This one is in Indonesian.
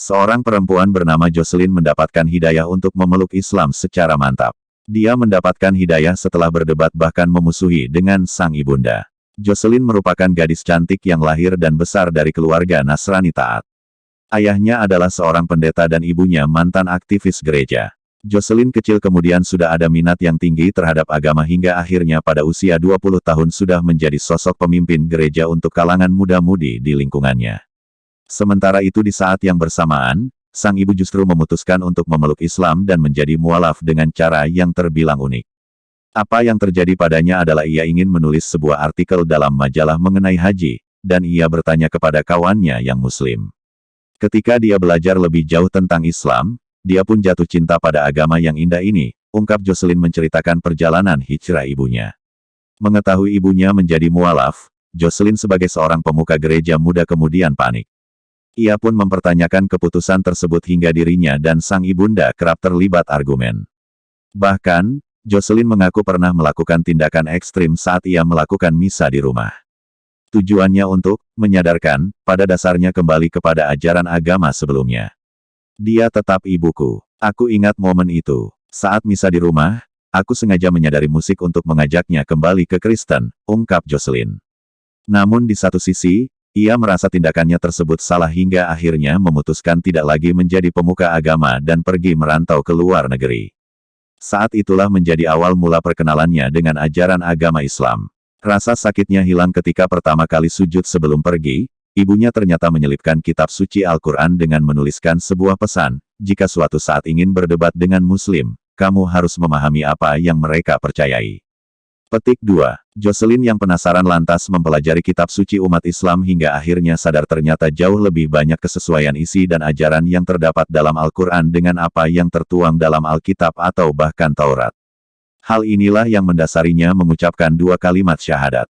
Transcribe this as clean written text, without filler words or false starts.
Seorang perempuan bernama Jocelyn mendapatkan hidayah untuk memeluk Islam secara mantap. Dia mendapatkan hidayah setelah berdebat bahkan memusuhi dengan sang ibunda. Jocelyn merupakan gadis cantik yang lahir dan besar dari keluarga Nasrani taat. Ayahnya adalah seorang pendeta dan ibunya mantan aktivis gereja. Jocelyn kecil kemudian sudah ada minat yang tinggi terhadap agama hingga akhirnya pada usia 20 tahun sudah menjadi sosok pemimpin gereja untuk kalangan muda-mudi di lingkungannya. Sementara itu di saat yang bersamaan, sang ibu justru memutuskan untuk memeluk Islam dan menjadi mualaf dengan cara yang terbilang unik. Apa yang terjadi padanya adalah ia ingin menulis sebuah artikel dalam majalah mengenai haji, dan ia bertanya kepada kawannya yang muslim. Ketika dia belajar lebih jauh tentang Islam, dia pun jatuh cinta pada agama yang indah ini, ungkap Jocelyn menceritakan perjalanan hijrah ibunya. Mengetahui ibunya menjadi mualaf, Jocelyn sebagai seorang pemuka gereja muda kemudian panik. Ia pun mempertanyakan keputusan tersebut hingga dirinya dan sang ibunda kerap terlibat argumen. Bahkan, Jocelyn mengaku pernah melakukan tindakan ekstrim saat ia melakukan misa di rumah. Tujuannya untuk menyadarkan, pada dasarnya kembali kepada ajaran agama sebelumnya. Dia tetap ibuku. Aku ingat momen itu. Saat misa di rumah, aku sengaja menyadari musik untuk mengajaknya kembali ke Kristen, ungkap Jocelyn. Namun di satu sisi, ia merasa tindakannya tersebut salah hingga akhirnya memutuskan tidak lagi menjadi pemuka agama dan pergi merantau ke luar negeri. Saat itulah menjadi awal mula perkenalannya dengan ajaran agama Islam. Rasa sakitnya hilang ketika pertama kali sujud sebelum pergi, ibunya ternyata menyelipkan kitab suci Al-Quran dengan menuliskan sebuah pesan, jika suatu saat ingin berdebat dengan Muslim, kamu harus memahami apa yang mereka percayai. Petik 2. Jocelyn yang penasaran lantas mempelajari kitab suci umat Islam hingga akhirnya sadar ternyata jauh lebih banyak kesesuaian isi dan ajaran yang terdapat dalam Al-Quran dengan apa yang tertuang dalam Alkitab atau bahkan Taurat. Hal inilah yang mendasarinya mengucapkan dua kalimat syahadat.